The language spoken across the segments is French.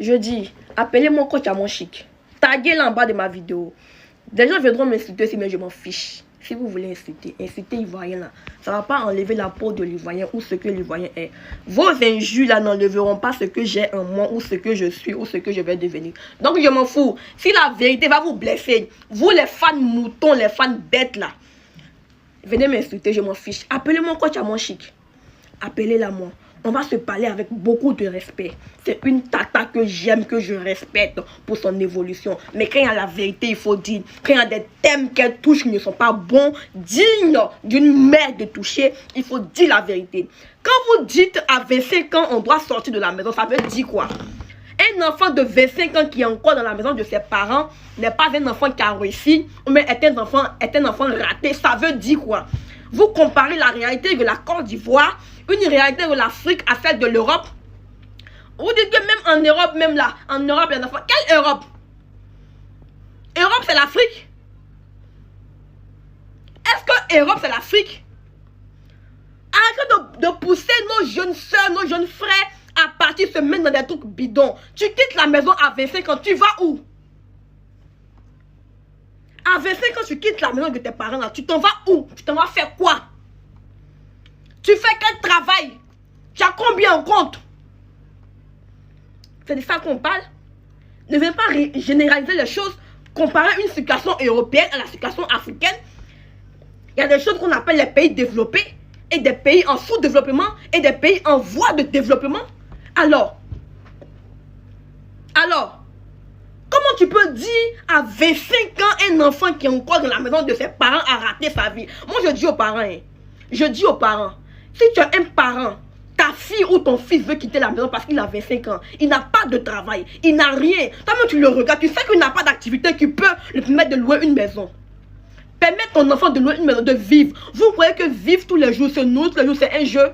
Je dis, appelez mon coach à mon chic. Taguez là en bas de ma vidéo. Des gens viendront m'insulter aussi, mais je m'en fiche. Si vous voulez insulter l'Ivoirien là. Ça ne va pas enlever la peau de l'Ivoirien ou ce que l'Ivoirien est. Vos injures là n'enlèveront pas ce que j'ai en moi ou ce que je suis ou ce que je vais devenir. Donc je m'en fous. Si la vérité va vous blesser, vous les fans moutons, les fans bêtes là, venez m'insulter, je m'en fiche. Appelez mon coach à mon chic. Appelez-la moi. On va se parler avec beaucoup de respect. C'est une tata que j'aime, que je respecte pour son évolution. Mais quand il y a la vérité, il faut dire. Quand il y a des thèmes qu'elle touche qui ne sont pas bons, dignes d'une mère de toucher, il faut dire la vérité. Quand vous dites à 25 ans, on doit sortir de la maison, ça veut dire quoi? Un enfant de 25 ans qui est encore dans la maison de ses parents n'est pas un enfant qui a réussi, mais est un enfant raté. Ça veut dire quoi? Vous comparez la réalité de la Côte d'Ivoire, une réalité de l'Afrique à celle de l'Europe. Vous dites que même en Europe, même là, en Europe, il y a des enfants. Quelle Europe? Europe, c'est l'Afrique? Est-ce que Europe, c'est l'Afrique? Arrêtez de pousser nos jeunes soeurs, nos jeunes frères à partir se mettre dans des trucs bidons. Tu quittes la maison à 25 ans, tu vas où? À 25 ans, tu quittes la maison de tes parents là, tu t'en vas où? Tu t'en vas faire quoi? Tu fais quel travail? Tu as combien en compte? C'est de ça qu'on parle. Ne viens pas généraliser les choses, comparer une situation européenne à la situation africaine. Il y a des choses qu'on appelle les pays développés et des pays en sous-développement et des pays en voie de développement. Alors, comment tu peux dire à 25 ans un enfant qui est encore dans la maison de ses parents a raté sa vie? Moi, je dis aux parents, si tu as un parent, ta fille ou ton fils veut quitter la maison parce qu'il a 25 ans, il n'a pas de travail, il n'a rien. Toi-même, tu le regardes, tu sais qu'il n'a pas d'activité qui peut lui permettre de louer une maison. Permettre ton enfant de louer une maison, de vivre. Vous croyez que vivre tous les jours, se nourrir tous les jours, c'est un jeu?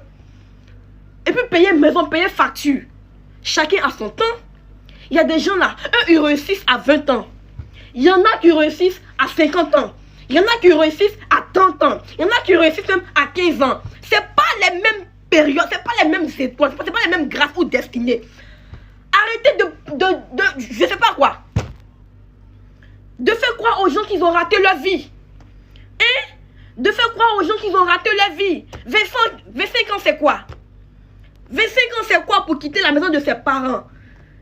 Et puis payer maison, payer facture. Chacun a son temps. Il y a des gens là, eux, ils réussissent à 20 ans. Il y en a qui réussissent à 50 ans. Il y en a qui réussissent à 30 ans. Il y en a qui réussissent même à 15 ans. C'est pas les mêmes périodes, c'est pas les mêmes étoiles, c'est pas les mêmes graphes ou destinées. Arrêtez je sais pas quoi. De faire croire aux gens qu'ils ont raté leur vie. Hein? De faire croire aux gens qu'ils ont raté leur vie. 25 ans, c'est quoi? 25 ans, c'est quoi pour quitter la maison de ses parents?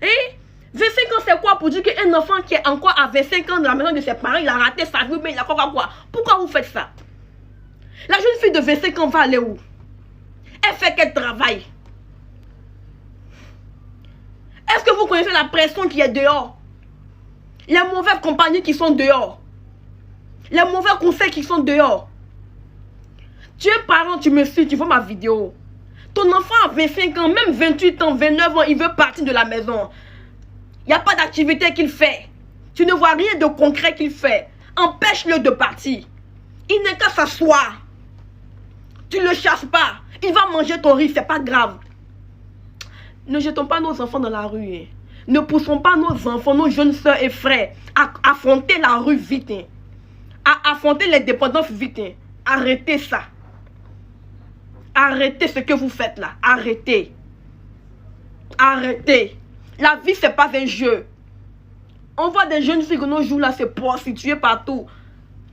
Hein? 25 ans, c'est quoi pour dire qu'un enfant qui est encore à 25 ans dans la maison de ses parents, il a raté sa vie, mais il a quoi? Pourquoi vous faites ça? La jeune fille de 25 ans va aller où? Elle fait quel travail? Est-ce que vous connaissez la pression qui est dehors? Les mauvaises compagnies qui sont dehors. Les mauvais conseils qui sont dehors. Tu es parent, tu me suis, tu vois ma vidéo. Ton enfant a 25 ans, même 28 ans, 29 ans, il veut partir de la maison. Il n'y a pas d'activité qu'il fait. Tu ne vois rien de concret qu'il fait. Empêche-le de partir. Il n'est qu'à s'asseoir. Tu ne le chasses pas. Il va manger ton riz, c'est pas grave. Ne jetons pas nos enfants dans la rue. Hein. Ne poussons pas nos enfants, nos jeunes soeurs et frères à affronter la rue vite. Hein. À affronter les dépendances vite. Hein. Arrêtez ça. Arrêtez ce que vous faites là. Arrêtez. Arrêtez. La vie, c'est pas un jeu. On voit des jeunes filles que nos jours là se prostituer partout.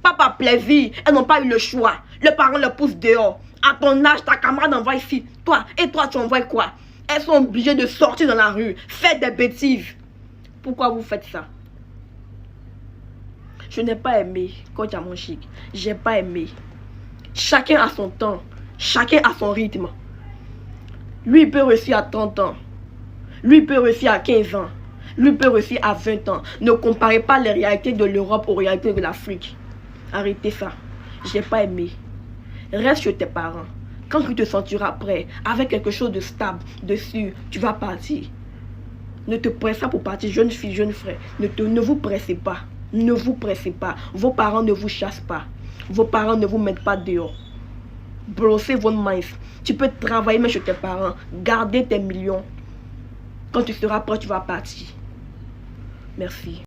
Pas par plaisir. Elles n'ont pas eu le choix. Les parents les poussent dehors. À ton âge, ta camarade envoie ici. Toi, tu envoies quoi? Elles sont obligées de sortir dans la rue. Faire des bêtises. Pourquoi vous faites ça? Je n'ai pas aimé Coach à mon chic. J'ai pas aimé. Chacun a son temps. Chacun a son rythme. Lui, il peut réussir à 30 ans. Lui, il peut réussir à 15 ans. Lui, il peut réussir à 20 ans. Ne comparez pas les réalités de l'Europe aux réalités de l'Afrique. Arrêtez ça. J'ai pas aimé. Reste chez tes parents. Quand tu te sentiras prêt, avec quelque chose de stable, de sûr, tu vas partir. Ne te presse pas pour partir, jeune fille, jeune frère. Ne vous pressez pas. Ne vous pressez pas. Vos parents ne vous chassent pas. Vos parents ne vous mettent pas dehors. Brossez votre mince. Tu peux travailler même chez tes parents. Garder tes millions. Quand tu seras prêt, tu vas partir. Merci.